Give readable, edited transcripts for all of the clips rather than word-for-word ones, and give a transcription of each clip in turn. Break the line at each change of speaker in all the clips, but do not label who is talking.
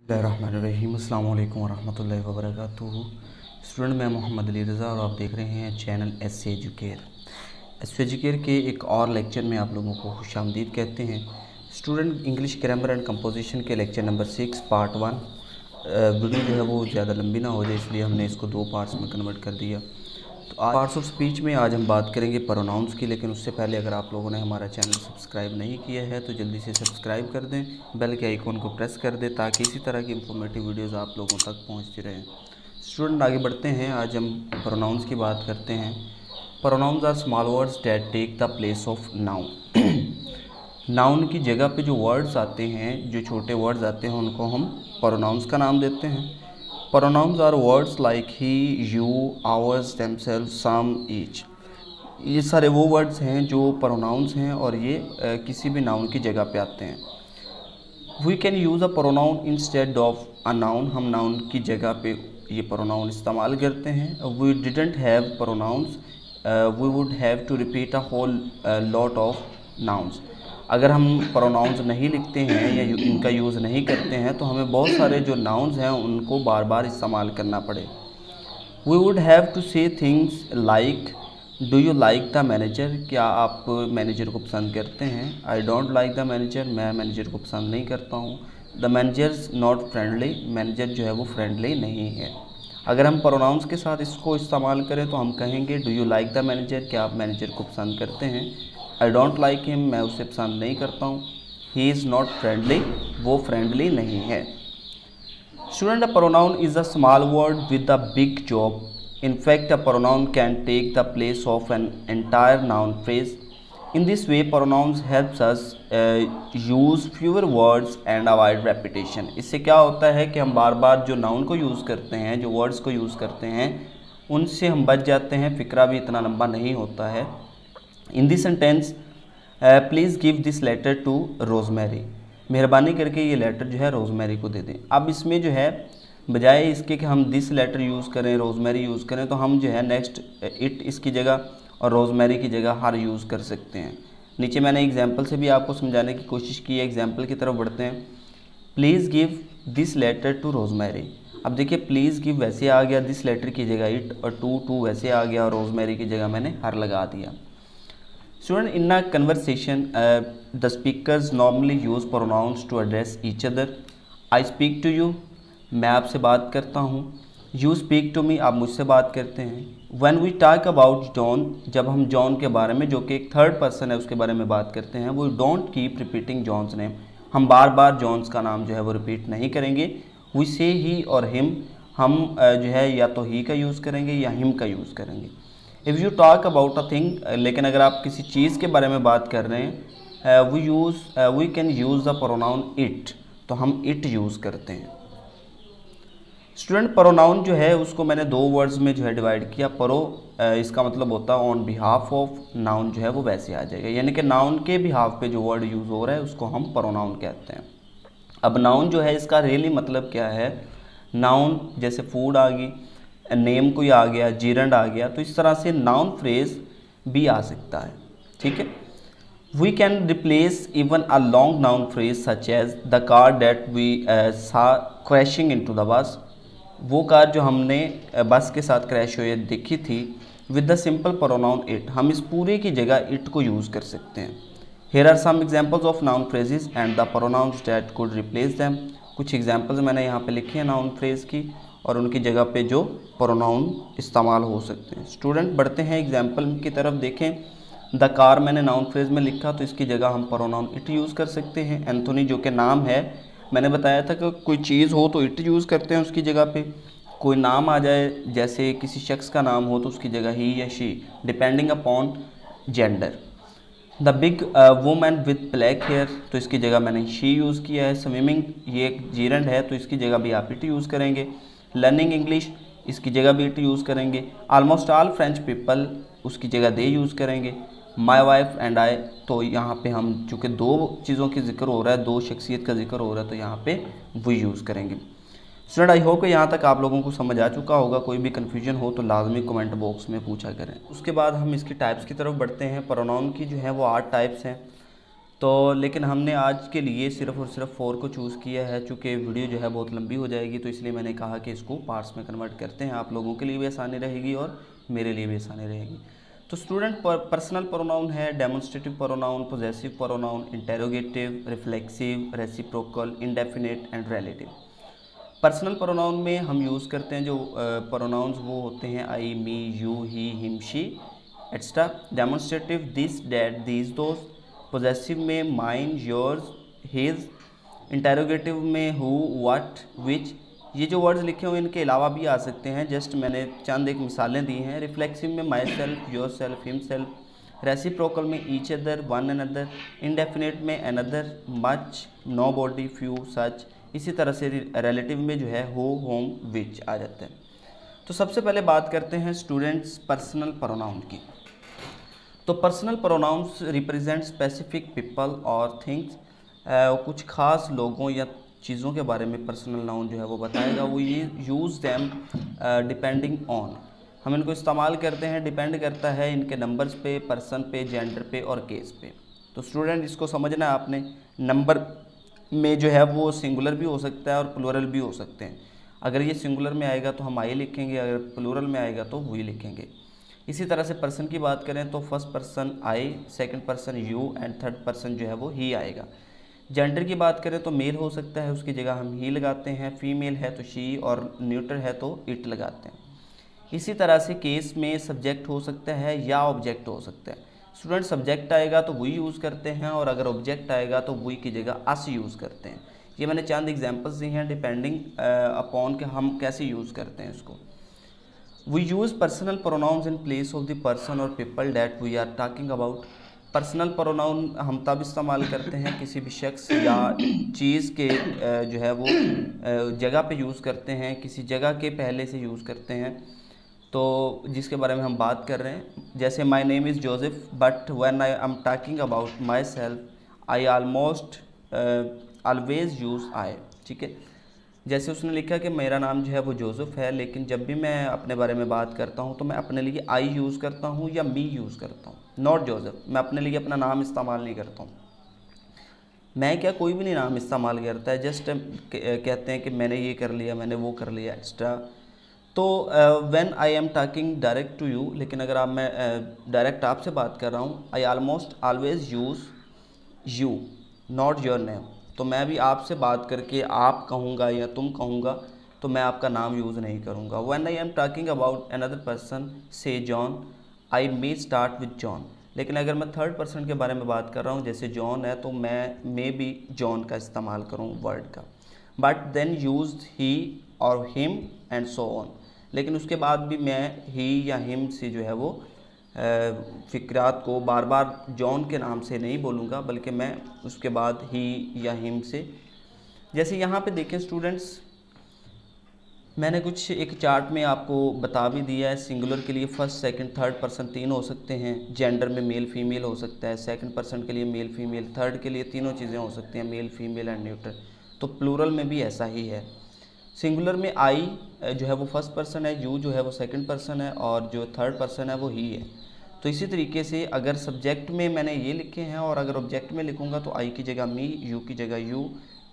बिस्मिल्लाहिर्रहमानिर्रहीम। अस्सलाम वालेकुम वरहमतुल्लाहि वबरकातुहू। स्टूडेंट मैं मोहम्मद अली रज़ा और आप देख रहे हैं channel S educare. S educare के एक और लेक्चर में आप लोगों को खुशामदीद कहते हैं। Student English grammar and composition के लेक्चर नंबर 6 पार्ट 1। वीडियो जो है वो ज़्यादा लंबी ना हो जाए इसलिए हमने इसको 2 पार्ट्स में कन्वर्ट कर दिया। तो आज पार्ट्स ऑफ स्पीच में आज हम बात करेंगे प्रोनाउंस की, लेकिन उससे पहले अगर आप लोगों ने हमारा चैनल सब्सक्राइब नहीं किया है तो जल्दी से सब्सक्राइब कर दें, बेल के आइकॉन को प्रेस कर दें ताकि इसी तरह की इंफॉर्मेटिव वीडियोस आप लोगों तक पहुंचती रहें। स्टूडेंट आगे बढ़ते हैं, आज हम प्रोनाउंस की बात करते हैं। Pronouns are small words that take the place of noun. Noun की जगह पे जो वर्ड्स आते हैं, जो छोटे वर्ड्स आते हैं, उनको हम प्रोनाउंस का नाम देते हैं। Pronouns are words like he, you, ours, themselves, some, each। ये सारे वो वर्ड्स हैं जो प्रोनाउंस हैं और ये किसी भी नाउन की जगह पे आते हैं। We can use a pronoun instead of a noun। हम नाउन की जगह पे ये प्रोनाउन इस्तेमाल करते हैं। We didn't have pronouns, we would have to repeat a whole lot of nouns। अगर हम प्रोनाउंस नहीं लिखते हैं या इनका यूज़ नहीं करते हैं तो हमें बहुत सारे जो नाउन्स हैं उनको बार बार इस्तेमाल करना पड़े। वी वुड हैव टू से things like do you like the manager. क्या आप मैनेजर को पसंद करते हैं। I don't like the manager. मैं मैनेजर को पसंद नहीं करता हूँ। The managers not friendly. Manager जो है वो फ्रेंडली नहीं है। अगर हम प्रोनाउंस के साथ इसको इस्तेमाल करें तो हम कहेंगे do you like the manager. क्या आप मैनेजर को पसंद करते हैं। I don't like him. मैं उसे पसंद नहीं करता हूँ। He is not friendly. वो फ्रेंडली नहीं है। Student, a pronoun is a small word with a big job. In fact a pronoun can take the place of an entire noun phrase. In this way pronouns helps us use fewer words and avoid repetition. इससे क्या होता है कि हम बार बार जो noun को use करते हैं, जो वर्ड्स को यूज़ करते हैं, उनसे हम बच जाते हैं। फ़िक्रा भी इतना लंबा नहीं होता है। In this sentence please give this letter to Rosemary. मेहरबानी करके ये लेटर जो है रोज़मेरी को दे दें। अब इसमें जो है बजाय इसके कि हम दिस लेटर यूज़ करें, रोज़मेरी यूज़ करें, तो हम जो है नेक्स्ट इट इसकी जगह और रोज़मेरी की जगह हर यूज़ कर सकते हैं। नीचे मैंने एग्जाम्पल से भी आपको समझाने की कोशिश की है। एग्जाम्पल की तरफ बढ़ते हैं। Please give this letter to Rosemary. अब देखिए प्लीज़ गिव वैसे आ गया, दिस लेटर की जगह इट, और टू वैसे आ गया और रोज़मेरी की जगह मैंने हर लगा दिया। Student, in a conversation, the speakers normally use pronouns to address each other. I speak to you, मैं आपसे बात करता हूँ। You speak to me, आप मुझसे बात करते हैं। When we talk about John, जब हम जॉन के बारे में, जो कि एक थर्ड पर्सन है, उसके बारे में बात करते हैं, we don't keep repeating John's name। हम बार बार जॉन्स का नाम जो है वो रिपीट नहीं करेंगे। We say he और him, हम जो है या तो he का यूज़ करेंगे या him का यूज़ करेंगे। If you talk about a thing, लेकिन अगर आप किसी चीज़ के बारे में बात कर रहे हैं, we can use the pronoun it, तो हम इट यूज़ करते हैं। स्टूडेंट, प्रोनाउन जो है उसको मैंने 2 वर्ड्स में जो है डिवाइड किया। इसका मतलब होता है ऑन बिहाफ ऑफ। नाउन जो है वो वैसे आ जाएगा, यानी कि नाउन के बिहाफ पे जो वर्ड यूज़ हो रहा है उसको हम प्रोनाउन कहते हैं। अब नाउन जो है इसका रियली मतलब क्या है। नाउन जैसे फूड आ गई, नेम कोई आ गया, जीरंड आ गया, तो इस तरह से नाउन फ्रेज भी आ सकता है। ठीक है। We can replace even a long noun phrase such as the car that we saw crashing into the bus. वो कार जो हमने बस के साथ क्रैश हुए देखी थी, with the simple pronoun it. हम इस पूरे की जगह इट को यूज़ कर सकते हैं। Here are some examples of noun phrases and the pronouns that could replace them. कुछ एग्जाम्पल्स मैंने यहाँ पे लिखे हैं नाउन फ्रेज की और उनकी जगह पे जो प्रोनाउन इस्तेमाल हो सकते हैं। स्टूडेंट, बढ़ते हैं एग्जाम्पल की तरफ। देखें, द कार मैंने नाउन फ्रेज में लिखा तो इसकी जगह हम प्रोनाउन इट यूज़ कर सकते हैं। एंथोनी जो कि नाम है, मैंने बताया था कि कोई चीज़ हो तो इट यूज़ करते हैं उसकी जगह पे। कोई नाम आ जाए, जैसे किसी शख्स का नाम हो तो उसकी जगह ही या she, depending upon gender. The big woman with black hair, तो इसकी जगह मैंने शी यूज़ किया है। स्विमिंग, ये एक जीरंड है तो इसकी जगह भी आप इट यूज़ करेंगे। लर्निंग इंग्लिश, इसकी जगह भी इट यूज़ करेंगे। आलमोस्ट ऑल फ्रेंच पीपल, उसकी जगह दे यूज़ करेंगे। माई वाइफ एंड आई, तो यहाँ पे हम चूँकि 2 चीज़ों की जिक्र हो रहा है, 2 शख्सियत का जिक्र हो रहा है, तो यहाँ पे वी यूज़ करेंगे। स्टूडेंट, आई होप कि यहाँ तक आप लोगों को समझ आ चुका होगा। कोई भी कन्फ्यूजन हो तो लाजमी कमेंट बॉक्स में पूछा करें। उसके बाद हम इसकी टाइप्स की तरफ बढ़ते हैं। प्रोनाउन की जो है वो 8 टाइप्स हैं। तो लेकिन हमने आज के लिए सिर्फ़ और सिर्फ 4 को चूज़ किया है। चूँकि वीडियो जो है बहुत लंबी हो जाएगी, तो इसलिए मैंने कहा कि इसको पार्ट्स में कन्वर्ट करते हैं, आप लोगों के लिए भी आसानी रहेगी और मेरे लिए भी आसानी रहेगी। तो स्टूडेंट, पर्सनल प्रोनाउन है demonstrative pronoun, possessive pronoun, interrogative, reflexive, reciprocal, indefinite and relative. Personal pronoun में हम यूज़ करते हैं जो प्रोनाउंस वो होते हैं I, me, you, he, him, she extra. Demonstrative this, that, these, those. Possessive में माइन, योर्स, हिज। इंटेरोगेटिव में हु, व्हाट, विच। ये जो वर्ड्स लिखे हुए इनके अलावा भी आ सकते हैं, जस्ट मैंने चंद एक मिसालें दी हैं। रिफ्लेक्सिव में myself, yourself, himself. Reciprocal में each other, one another. Indefinite में another, much, nobody, few, such. इसी तरह से रिलेटिव में जो है हो, होम, विच आ जाते हैं। तो सबसे पहले बात करते हैं स्टूडेंट्स पर्सनल प्रोनाउन की। तो personal pronouns represent specific people और थिंग्स। कुछ खास लोगों या चीज़ों के बारे में पर्सनल नाउन जो है वो बताएगा। वो ये यूज़ दैम डिपेंडिंग ऑन, हम इनको इस्तेमाल करते हैं, डिपेंड करता है इनके नंबर्स पे, पर्सन पे, जेंडर पे और केस पे। तो स्टूडेंट इसको समझना है आपने, नंबर में जो है वो सिंगुलर भी हो सकता है और प्लूरल भी हो सकते हैं। अगर ये सिंगुलर में आएगा तो हम आई लिखेंगे, अगर प्लूरल में आएगा तो वी लिखेंगे। इसी तरह से पर्सन की बात करें तो first person I, second person you and third person जो है वो ही आएगा। जेंडर की बात करें तो मेल हो सकता है, उसकी जगह हम ही लगाते हैं। फीमेल है तो शी और न्यूट्रल है तो इट लगाते हैं। इसी तरह से केस में सब्जेक्ट हो सकता है या ऑब्जेक्ट हो सकता है। स्टूडेंट, सब्जेक्ट आएगा तो वी यूज़ करते हैं और अगर ऑब्जेक्ट आएगा तो वी की जगह अस यूज़ करते हैं। ये मैंने चंद एग्जांपल्स दी हैं डिपेंडिंग अपॉन के हम कैसे यूज़ करते हैं इसको। We use personal pronouns in place of the person और people that we are talking about. Personal pronoun हम तब इस्तेमाल करते हैं किसी भी शख्स या चीज़ के जो है वो जगह पे यूज़ करते हैं, किसी जगह के पहले से यूज़ करते हैं, तो जिसके बारे में हम बात कर रहे हैं। जैसे my name is Joseph but when I am talking about myself I almost always use I. ठीक है, जैसे उसने लिखा कि मेरा नाम जो है वो जोसेफ है, लेकिन जब भी मैं अपने बारे में बात करता हूँ तो मैं अपने लिए आई यूज़ करता हूँ या मी यूज़ करता हूँ, नॉट जोसेफ। मैं अपने लिए अपना नाम इस्तेमाल नहीं करता हूँ। मैं क्या, कोई भी नहीं नाम इस्तेमाल करता है, जस्ट कहते हैं कि मैंने ये कर लिया, मैंने वो कर लिया एक्स्ट्रा। तो when I am talking direct to you, लेकिन अगर आप मैं डायरेक्ट आपसे बात कर रहा हूँ, आई almost always use you not your name. तो मैं भी आपसे बात करके आप कहूँगा या तुम कहूँगा तो मैं आपका नाम यूज़ नहीं करूँगा। When I am talking about another person से John I may start with John. लेकिन अगर मैं थर्ड पर्सन के बारे में बात कर रहा हूँ, जैसे जॉन है, तो मैं मे भी जॉन का इस्तेमाल करूँ वर्ड का। बट देन यूज ही और हिम एंड सो ऑन। लेकिन उसके बाद भी मैं ही या हिम से जो है वो फ़िक्रात को बार बार जॉन के नाम से नहीं बोलूँगा, बल्कि मैं उसके बाद ही या हिम से। जैसे यहाँ पे देखें स्टूडेंट्स, मैंने कुछ एक चार्ट में आपको बता भी दिया है। सिंगुलर के लिए फर्स्ट, सेकंड, थर्ड पर्सन तीन हो सकते हैं। जेंडर में मेल फीमेल हो सकता है। सेकंड पर्सन के लिए मेल फीमेल, थर्ड के लिए तीनों चीज़ें हो सकती हैं, मेल फीमेल एंड न्यूट्रल। तो प्लूरल में भी ऐसा ही है। सिंगुलर में आई जो है वो फर्स्ट पर्सन है, यू जो है वो सेकंड पर्सन है और जो थर्ड पर्सन है वो ही है। तो इसी तरीके से अगर सब्जेक्ट में मैंने ये लिखे हैं और अगर ऑब्जेक्ट में लिखूँगा तो आई की जगह मी, यू की जगह यू,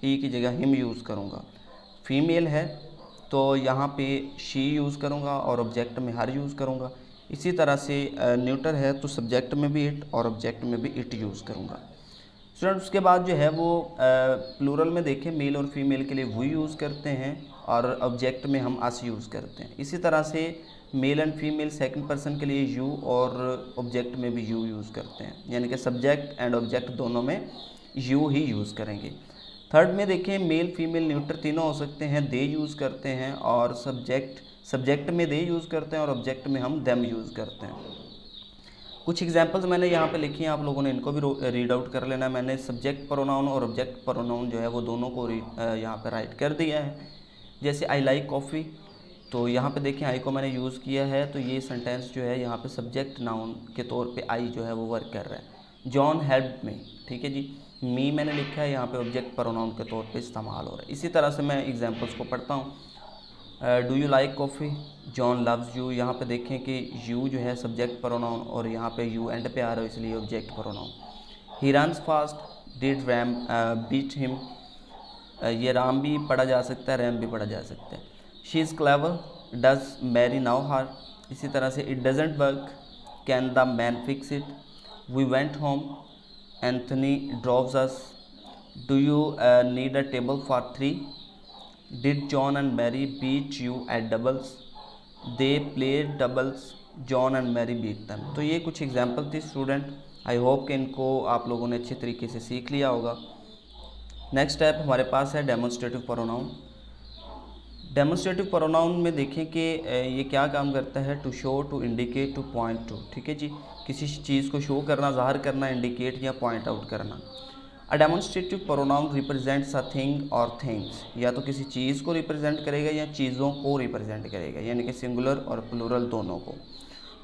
ही की जगह हिम यूज़ करूँगा। फीमेल है तो यहाँ पे शी यूज़ करूँगा और ऑब्जेक्ट में हर यूज़ करूँगा। इसी तरह से न्यूट्रल है तो सब्जेक्ट में भी इट और ऑब्जेक्ट में भी इट यूज़ करूँगा। स्टूडेंट, उसके बाद जो है वो प्लूरल में देखें, मेल और फीमेल के लिए वी यूज़ करते हैं और ऑब्जेक्ट में हम अस यूज़ करते हैं। इसी तरह से male and female second person के लिए यू और ऑब्जेक्ट में भी यू यूज़ करते हैं, यानी कि सब्जेक्ट एंड ऑब्जेक्ट दोनों में यू ही यूज़ करेंगे। थर्ड में देखें, मेल फीमेल न्यूट्रल तीनों हो सकते हैं, दे यूज़ करते हैं और सब्जेक्ट में दे यूज़ करते हैं और ऑब्जेक्ट में हम देम यूज़ करते हैं। कुछ एग्जांपल्स मैंने यहाँ पे लिखी हैं, आप लोगों ने इनको भी रीड आउट कर लेना है। मैंने सब्जेक्ट प्रोनाउन और ऑब्जेक्ट प्रोनाउन जो है वो दोनों को यहाँ पे राइट कर दिया है। जैसे आई लाइक कॉफ़ी, तो यहाँ पे देखें आई को मैंने यूज़ किया है, तो ये सेंटेंस जो है यहाँ पे सब्जेक्ट नाउन के तौर पे आई जो है वो वर्क कर रहा है। जॉन हेल्प्ड मी, ठीक है जी। मी मैंने लिखा है, यहाँ पे ऑब्जेक्ट प्रोनाउन के तौर पे इस्तेमाल हो रहा है। इसी तरह से मैं एग्जांपल्स को पढ़ता हूँ। Do you like coffee, John loves you. यहाँ पे देखें कि यू जो है सब्जेक्ट प्रोनाउन और यहाँ पे यू एंड पे आ रहा है, इसलिए object pronoun. He runs fast, did Ram beat him, ये राम भी पढ़ा जा सकता है, रैम भी पढ़ा जा सकता है। She is clever, does Mary know her, इसी तरह से it doesn't work, can the man fix it, we went home, Anthony drives us, do you need a table for 3, did John and Mary beat you at doubles, they played doubles, John and Mary beat them. तो ये कुछ example थी student. I hope कि इनको आप लोगों ने अच्छे तरीके से सीख लिया होगा। नेक्स्ट स्टेप हमारे पास है डेमोन्स्ट्रेटिव प्रोनाउन। डेमोन्स्ट्रेटिव प्रोनाउन में देखें कि ये क्या काम करता है, to show, to indicate, to point to, ठीक है जी, किसी चीज़ को शो करना, ज़ाहिर करना, इंडिकेट या पॉइंट आउट करना। A demonstrative pronoun represents a thing और थिंग्स, या तो किसी चीज़ को रिप्रेजेंट करेगा या चीज़ों को रिप्रेजेंट करेगा, यानी कि सिंगुलर और प्लूरल दोनों को।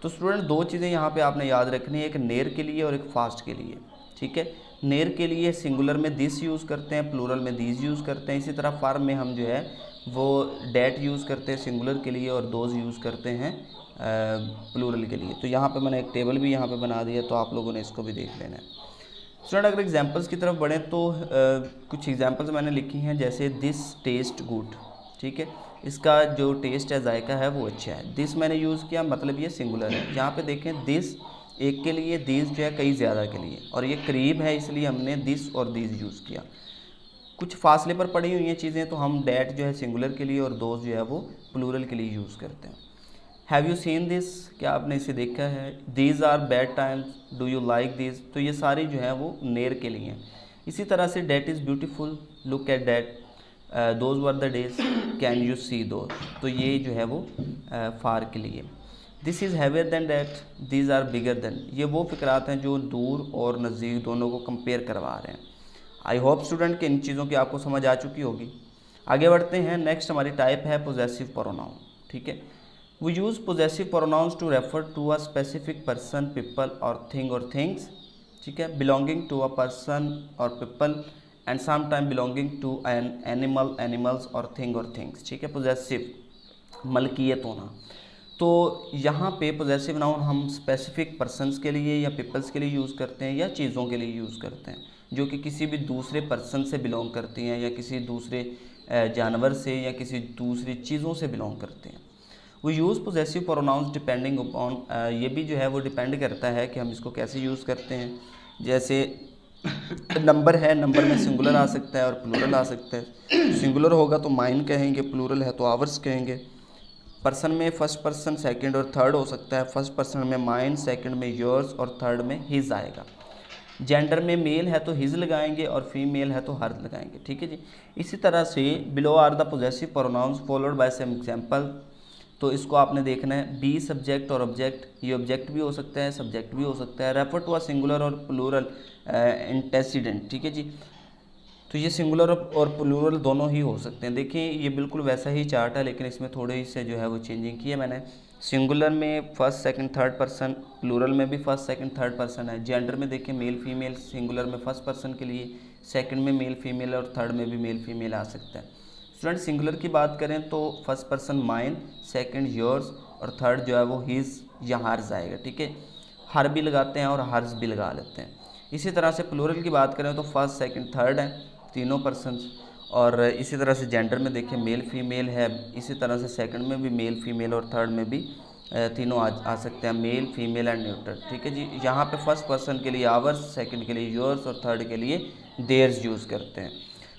तो स्टूडेंट दो चीज़ें यहाँ पे आपने याद रखनी है, एक नेर के लिए और एक फास्ट के लिए, ठीक है। नेर के लिए सिंगुलर में दिस यूज़ करते हैं, प्लूरल में दीज यूज़ करते हैं। इसी तरह फॉर्म में हम जो है वो डैट यूज़ करते हैं सिंगुलर के लिए और दोज यूज़ करते हैं प्लूरल के लिए। तो यहाँ पे मैंने एक टेबल भी यहाँ पे बना दिया, तो आप लोगों ने इसको भी देख लेना है। स्टूडेंट अगर एग्जांपल्स की तरफ बढ़ें तो कुछ एग्जांपल्स मैंने लिखी हैं, जैसे दिस टेस्ट गुड, ठीक है, इसका जो टेस्ट है, जायका है, वो अच्छा है। दिस मैंने यूज़ किया, मतलब ये सिंगुलर है। यहाँ पे देखें दिस एक के लिए, दीज जो है कई ज़्यादा के लिए, और ये करीब है इसलिए हमने दिस और दीज यूज़ किया। कुछ फासले पर पड़ी हुई हैं चीज़ें, तो हम डैट जो है सिंगुलर के लिए और दोज जो है वो प्लूरल के लिए यूज़ करते हैं। हैव यू सीन दिस, क्या आपने इसे देखा है। These are bad times, do you like this, तो ये सारी जो है वो नेर के लिए हैं। इसी तरह से that is beautiful, look at that, those were the days, can you see those, तो ये जो है वो फार के लिए। This is heavier than that, these are bigger than, ये वो फिक्रात हैं जो दूर और नज़दीक दोनों को कंपेयर करवा रहे हैं। आई होप स्टूडेंट कि इन चीज़ों की आपको समझ आ चुकी होगी। आगे बढ़ते हैं। नेक्स्ट हमारी टाइप है पोजेसिव प्रोनाउन, ठीक है। We use possessive pronouns to refer to a specific person, people और थिंग और थिंग्स, ठीक है, बिलोंगिंग टू अ पर्सन और people and some time belonging to an animal, animals और थिंग्स, ठीक है। पोजेसिव मलकियत होना, तो यहाँ पे पोजेसिव नाउन हम स्पेसिफिक पर्सनस के लिए या पीपल्स के लिए यूज़ करते हैं या चीज़ों के लिए यूज़ करते हैं जो कि किसी भी दूसरे पर्सन से बिलोंग करती हैं या किसी दूसरे जानवर से या किसी दूसरी चीज़ों से बिलोंग करते हैं। वो use possessive pronouns depending upon, ये भी जो है वो डिपेंड करता है कि हम इसको कैसे यूज़ करते हैं। जैसे नंबर है, नंबर में सिंगुलर आ सकता है और प्लूरल आ सकता है। सिंगुलर होगा तो माइन कहेंगे, प्लूरल है तो आवर्स कहेंगे। पर्सन में फर्स्ट पर्सन, सेकंड और थर्ड हो सकता है। फर्स्ट पर्सन में माइन, सेकंड में योर्स और थर्ड में हिज आएगा। जेंडर में मेल है तो हिज लगाएंगे और फीमेल है तो हर लगाएंगे, ठीक है जी। इसी तरह से below are the possessive pronouns followed by some example, तो इसको आपने देखना है। बी सब्जेक्ट और ऑब्जेक्ट, ये ऑब्जेक्ट भी हो सकता है, सब्जेक्ट भी हो सकता है। रेफर टू अ सिंगुलर और प्लूरल एंटेसिडेंट, ठीक है जी। तो ये सिंगुलर और प्लूरल दोनों ही हो सकते हैं। देखिए ये बिल्कुल वैसा ही चार्ट है, लेकिन इसमें थोड़े से जो है वो चेंजिंग की है मैंने। सिंगुलर में first second third person, plural में भी फर्स्ट सेकंड थर्ड पर्सन है। जेंडर में देखिए मेल फीमेल, सिंगुलर में फर्स्ट पर्सन के लिए, सेकंड में मेल फीमेल और थर्ड में भी मेल फीमेल आ सकता है। स्टूडेंट सिंगुलर की बात करें तो first person mine, second yours और थर्ड जो है वो हिज या हर्ज आएगा, ठीक है। हर भी लगाते हैं और हर्ज भी लगा लेते हैं। इसी तरह से प्लूरल की बात करें तो फर्स्ट सेकंड थर्ड है, तीनों पर्सन्स। और इसी तरह से जेंडर में देखिए मेल फीमेल है, इसी तरह से सेकंड में भी मेल फीमेल और थर्ड में भी तीनों आ सकते हैं, मेल फीमेल एंड न्यूट्रल, ठीक है जी। यहाँ पे फर्स्ट पर्सन के लिए आवर्स, सेकंड के लिए योर्स और थर्ड के लिए देयर्स यूज़ करते हैं।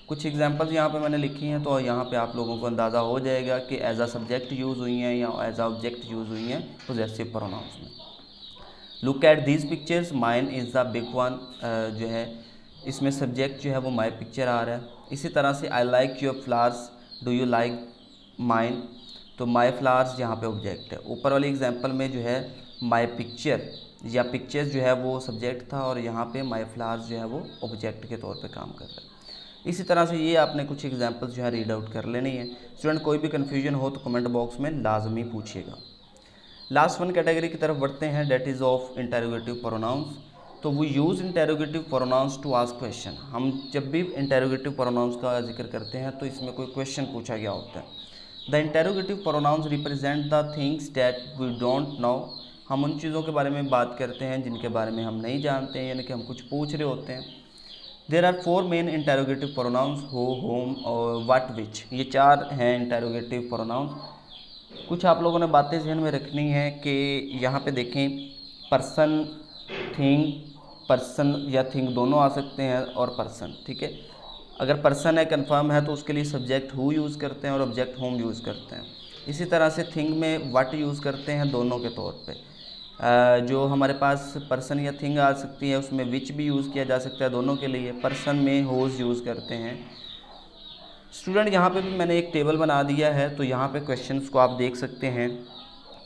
कुछ एग्जांपल्स यहाँ पे मैंने लिखी हैं, तो यहाँ पे आप लोगों को अंदाज़ा हो जाएगा कि एज आ सब्जेक्ट यूज़ हुई हैं या एज आ ऑब्जेक्ट यूज़ हुई हैं पोजेसिव प्रोनाउंस में। Look at these pictures, mine is the big one, जो है इसमें सब्जेक्ट जो है वो माई पिक्चर आ रहा है। इसी तरह से I like your flowers, do you like mine, तो माई फ्लावर्स यहाँ पे ऑब्जेक्ट है। ऊपर वाली एग्जांपल में जो है माई पिक्चर या पिक्चर्स जो है वो सब्जेक्ट था और यहाँ पे माई फ्लावर्स जो है वो ऑब्जेक्ट के तौर पे काम कर रहा है। इसी तरह से ये आपने कुछ एग्जांपल्स जो है रीड आउट कर लेनी है। स्टूडेंट कोई भी कन्फ्यूजन हो तो कमेंट बॉक्स में लाजमी पूछिएगा। लास्ट वन कैटेगरी की तरफ बढ़ते हैं, that is of interrogative pronouns. तो वो use interrogative pronouns to ask question. हम जब भी इंटेरोगेटिव प्रोनाउंस का जिक्र करते हैं तो इसमें कोई क्वेश्चन पूछा गया होता है। The interrogative pronouns represent the things that we don't know, हम उन चीज़ों के बारे में बात करते हैं जिनके बारे में हम नहीं जानते हैं, यानी कि हम कुछ पूछ रहे होते हैं। There are 4 main interrogative pronouns, who, whom और व्हाट, विच। ये 4 हैं इंटेरोगेटिव प्रोनाउंस। कुछ आप लोगों ने बातें ध्यान में रखनी है कि यहाँ पे देखें, पर्सन, थिंग, पर्सन या थिंग दोनों आ सकते हैं और पर्सन, ठीक है। अगर पर्सन है, कंफर्म है, तो उसके लिए सब्जेक्ट हु यूज़ करते हैं और ऑब्जेक्ट होम यूज़ करते हैं। इसी तरह से थिंग में व्हाट यूज़ करते हैं दोनों के तौर पे। जो हमारे पास पर्सन या थिंग आ सकती है उसमें विच भी यूज़ किया जा सकता है दोनों के लिए। पर्सन में होज यूज़ करते हैं। स्टूडेंट यहाँ पे भी मैंने एक टेबल बना दिया है, तो यहाँ पे क्वेश्चंस को आप देख सकते हैं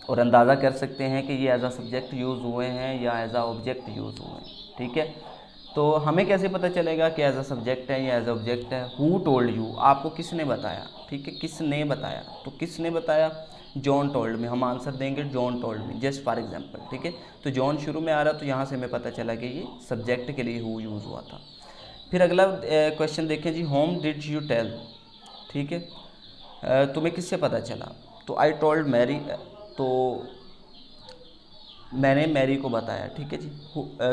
और अंदाज़ा कर सकते हैं कि ये एज आ सब्जेक्ट यूज़ हुए हैं या एज आ ऑब्जेक्ट यूज़ हुए हैं, ठीक है। तो हमें कैसे पता चलेगा कि एज आ सब्जेक्ट है या एज आ ऑब्जेक्ट है? हु टोल्ड यू, आपको किसने बताया, ठीक है, किसने बताया। तो किसने बताया? जॉन टोल्ड मी, हम आंसर देंगे John told me, just for example, ठीक है। तो जॉन शुरू में आ रहा, तो यहाँ से हमें पता चला कि ये सब्जेक्ट के लिए हु यूज़ हुआ था। फिर अगला क्वेश्चन देखें जी, होम डिड यू टेल, ठीक है, तुम्हें किससे पता चला? तो आई टोल्ड मैरी, तो मैंने मैरी को बताया, ठीक है जी।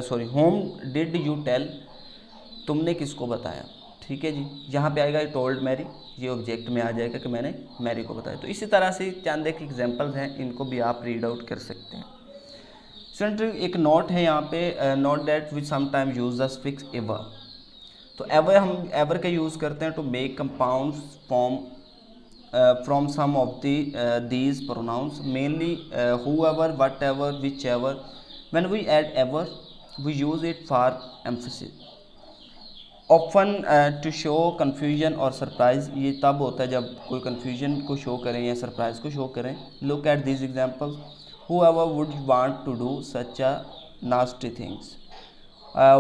Sorry, whom did you tell, तुमने किसको बताया, ठीक है जी। यहाँ पे आएगा आई टोल्ड मैरी, ये ऑब्जेक्ट में आ जाएगा कि मैंने मैरी को बताया। तो इसी तरह से चंद एक एग्जांपल्स हैं, इनको भी आप रीड आउट कर सकते हैं। स्टूडेंट एक नोट है यहाँ पे, note that we sometime use the suffix ever. तो एवर, हम एवर का यूज़ करते हैं to make compounds form from some of these pronouns, mainly whoever, whatever, whichever. When we add ever, we use it for emphasis, often to show confusion or surprise। ये तब होता है जब कोई confusion को show करें या surprise को show करें। Look at these examples. Whoever would want to do such a nasty things?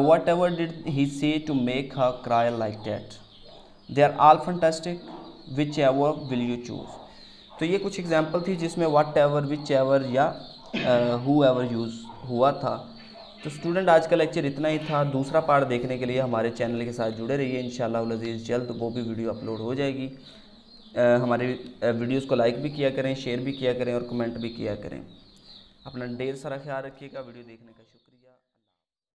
Whatever did he say to make her cry like that? They are all fantastic. Which ever will you choose. तो ये कुछ example थी जिसमें what ever, which ever या who ever use हुआ था। तो student आज का लेक्चर इतना ही था। दूसरा पार्ट देखने के लिए हमारे चैनल के साथ जुड़े रहिए। इंशाअल्लाह अज़ीज़ जल्द वो भी वीडियो अपलोड हो जाएगी। हमारे वीडियोज़ को लाइक भी किया करें, शेयर भी किया करें और कमेंट भी किया करें। अपना ढेर सारा ख्याल रखिएगा। वीडियो देखने का शुक्रिया।